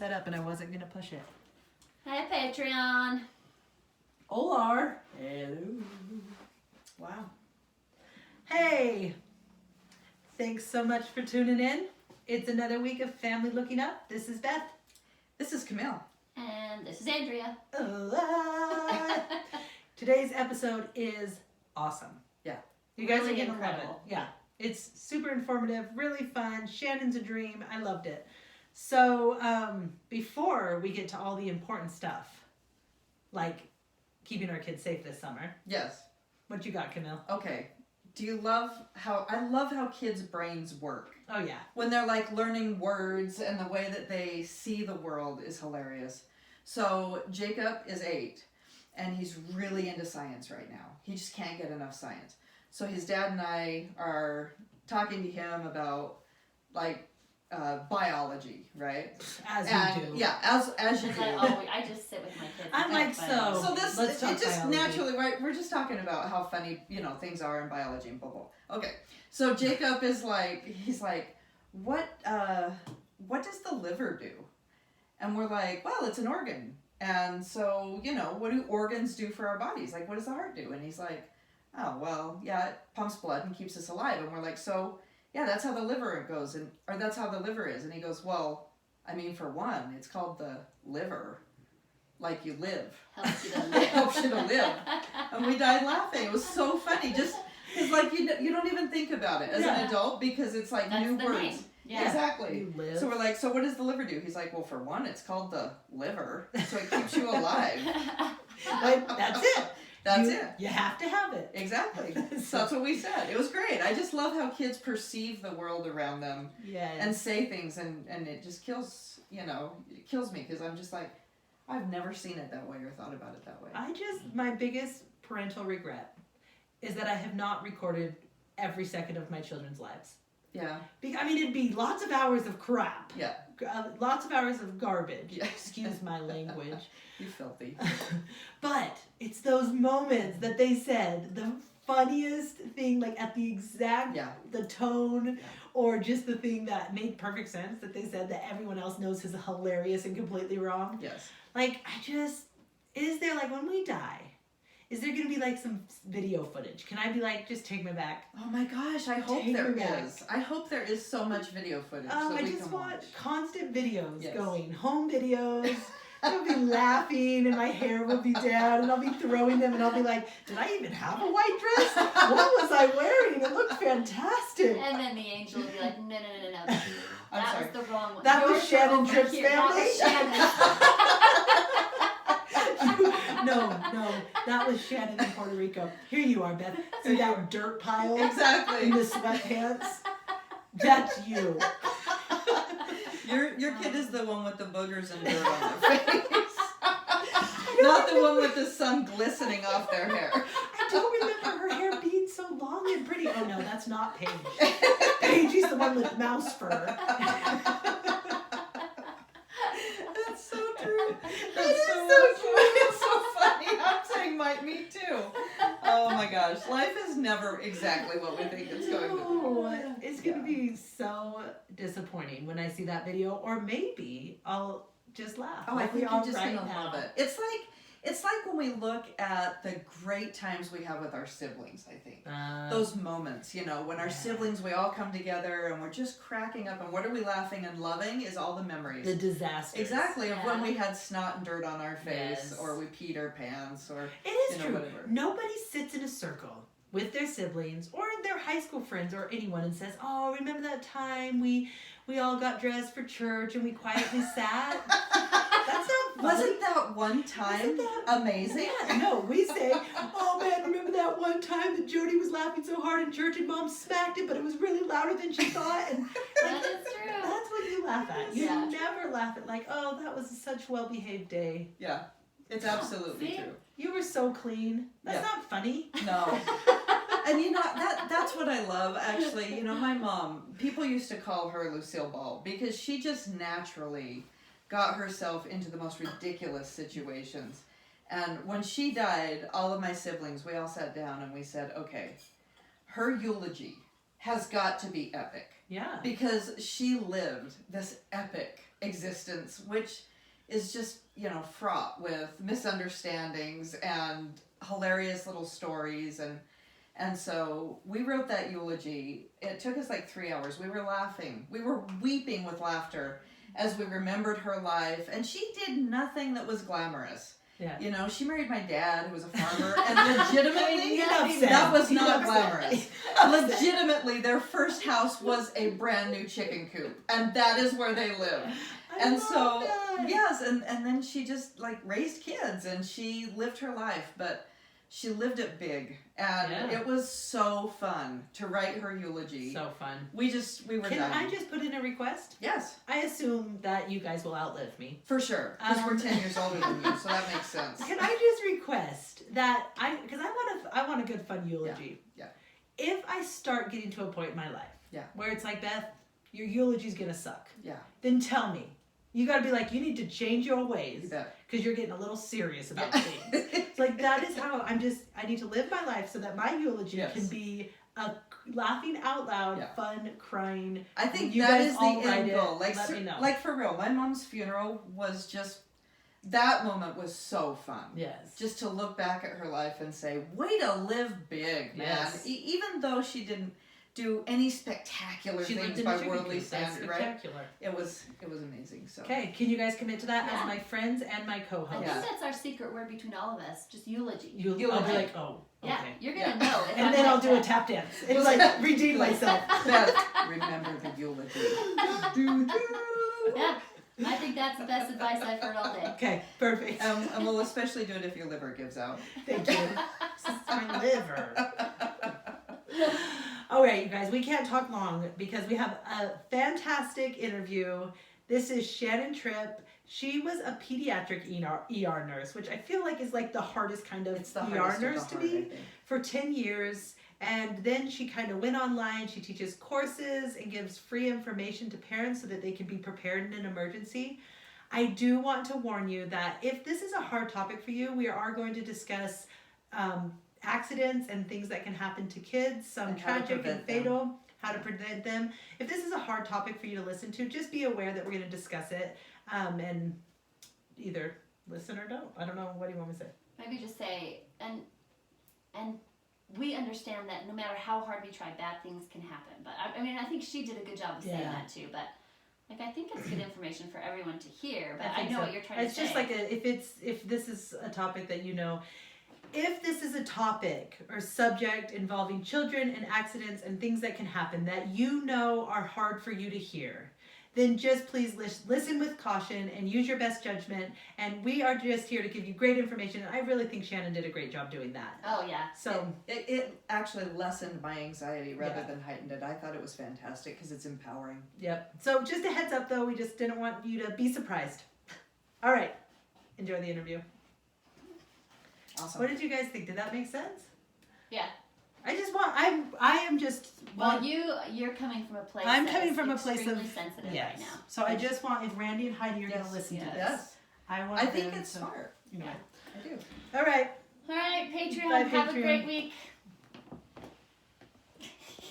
set up and I wasn't going to push it. Hi, Patreon. Hola. Hello. Wow. Hey. Thanks so much for tuning in. It's another week of Family Looking Up. This is Beth. This is Camille. And this is Andrea. Hola. Today's episode is awesome. Yeah. You guys Really are going to love it. incredible. Yeah. It's super informative, really fun. Shannon's a dream. I loved it. So, before we get to all the important stuff, like keeping our kids safe this summer, Yes. what you got, Camille? Okay. Do you love I love how kids' brains work. Oh, yeah. When they're like learning words and the way that they see the world is hilarious. So Jacob is 8 and he's really into science right now. He just can't get enough science. So his dad and I are talking to him about like biology, right? As you do. Yeah, as you do. I just sit with my kids. I'm like, so. So this, Let's talk it just biology. naturally, right? We're just talking about how funny, things are in biology and blah, blah. Okay. So Jacob is like, he's like, what does the liver do? And we're like, well, it's an organ. And so, what do organs do for our bodies? Like, what does the heart do? And he's like, oh, well, yeah, it pumps blood and keeps us alive. And we're like, so, yeah, that's how the liver goes, or that's how the liver is. And he goes, well, I mean, for one, it's called the liver, like you live. Helps you to It live. helps you to live. And we died laughing. It was so funny. Just because, like, you don't even think about it as an adult because it's like That's new the words. name. Yeah. Exactly. You live. So we're like, so what does the liver do? He's like, well, for one, it's called the liver, so it keeps you alive. Like, that's it. That's it. You have to have it. Exactly. So that's what we said. It was great. I just love how kids perceive the world around them Yes. and say things, and it just kills, it kills me because I'm just like, I've never seen it that way or thought about it that way. My biggest parental regret is that I have not recorded every second of my children's lives. Yeah. It'd be lots of hours of crap. Yeah. Lots of hours of garbage. Yeah. Excuse my language. You filthy. But it's those moments that they said the funniest thing, like at the exact, the tone, or just the thing that made perfect sense that they said that everyone else knows is hilarious and completely wrong. Yes. Like, is there, like, when we die, is there going to be, like, some video footage? Can I be like, just take me back? Oh my gosh, I hope Take there me back. is. I hope there is so much video footage. Oh, so I we just can want watch. constant videos Yes. going. Home videos. I'll be laughing and my hair will be down and I'll be throwing them and I'll be like, did I even have a white dress? What was I wearing? It looked fantastic. And then the angel will be like, no. I'm That sorry. was the wrong one. That was Yours are Shannon over Tripp's here. That family? was Shannon. No, that was Shannon in Puerto Rico. Here you are, Beth. See that dirt pile in Exactly. the sweatpants? That's you. Your kid is the one with the boogers and dirt on their face. Not the one with the sun glistening off their hair. I don't remember her hair being so long and pretty. Oh no, that's not Paige. Paige is the one with mouse fur. That's so true. That's It is so so true. It's so funny. I'm saying me too. Oh my gosh. Life is never exactly what we think it's going to be. No, it's going to be so disappointing when I see that video, or maybe I'll just laugh. Oh, I like we think are you're just right gonna now. love it. It's like when we look at the great times we have with our siblings, I think. Those moments, when our siblings, we all come together and we're just cracking up, and what are we laughing and loving is all the memories. The disasters. Exactly, of when we had snot and dirt on our face, Yes. or we peed our pants, or It is true. whatever. Nobody sits in a circle with their siblings or their high school friends or anyone and says, oh, remember that time we all got dressed for church and we quietly sat? That's not funny. Wasn't that one time amazing? Yeah, no, we say, oh man, remember that one time that Jody was laughing so hard in church and Mom smacked it, but it was really louder than she thought? And That is true. that's what you laugh at. You Yeah. never laugh at like, oh, that was such a well-behaved day. Yeah, it's absolutely See? true. You were so clean. That's not funny. No. And that's what I love, actually. My mom, people used to call her Lucille Ball because she just naturally got herself into the most ridiculous situations. And when she died, all of my siblings, we all sat down and we said, okay, her eulogy has got to be epic. Yeah. Because she lived this epic existence, which is just, fraught with misunderstandings and hilarious little stories. And so we wrote that eulogy. It took us like 3 hours. We were laughing. We were weeping with laughter as we remembered her life. And she did nothing that was glamorous. Yeah. She married my dad, who was a farmer, and legitimately, Enough that was said. not Enough glamorous. said. Legitimately, their first house was a brand new chicken coop, and that is where they live. I love that. Yes, and then she just raised kids, and she lived her life, but she lived it big, and it was so fun to write her eulogy. So fun. We were Can done. I just put in a request? Yes. I assume that you guys will outlive me. For sure, because we're 10 years older than you, so that makes sense. Can I just request that because I want a good fun eulogy. Yeah. If I start getting to a point in my life where it's like, Beth, your eulogy's gonna suck. Yeah. Then tell me. You gotta be like, you need to change your ways. You bet. Because you're getting a little serious about things. It's like, that is how I need to live my life so that my eulogy can be a laughing out loud, fun, crying. I think you that guys is the all write end it. goal. Let me know. Like for real, my mom's funeral was just, that moment was so fun. Yes. Just to look back at her life and say, way to live big, man. Yes. Even though she didn't do any spectacular things by worldly standards, right? It was amazing. So okay, can you guys commit to that as my friends and my I co-host? think that's our secret word between all of us. Just eulogy. You'll be like, oh, okay. Yeah, you're gonna know. If And I'm then I'll like do a that. tap dance and like redeem myself. Beth, remember the eulogy. Yeah, I think that's the best advice I've heard all day. Okay, perfect. And we'll especially do it if your liver gives out. Thank you. This is my liver. All right, you guys, we can't talk long because we have a fantastic interview. This is Shannon Tripp. She was a pediatric ER nurse, which I feel like is like the hardest kind of ER nurse to be for 10 years. And then she kind of went online. She teaches courses and gives free information to parents so that they can be prepared in an emergency. I do want to warn you that if this is a hard topic for you, we are going to discuss accidents and things that can happen to kids, some tragic and fatal, how to prevent them. If this is a hard topic for you to listen to, just be aware that we're going to discuss it and either listen or don't. I don't know. What do you want me to say? Maybe just say, and we understand that no matter how hard we try, bad things can happen. But I think she did a good job of saying that too. But I think it's good information for everyone to hear. But I know what you're trying to say. It's just like if this is a topic that if this is a topic or subject involving children and accidents and things that can happen that are hard for you to hear, then just please listen with caution and use your best judgment. And we are just here to give you great information. And I really think Shannon did a great job doing that. Oh, yeah. So it actually lessened my anxiety rather than heightened it. I thought it was fantastic because it's empowering. Yep. So just a heads up, though. We just didn't want you to be surprised. All right. Enjoy the interview. Awesome. What did you guys think? Did that make sense? Yeah. Well, you're coming from a place. I'm coming from a place of extremely sensitive right now. So I just want, if Randy and Heidi are going to listen to this, yes. I think it's smart. You know. I do. All right. All right, Patreon. Bye, Have a Patreon. great week.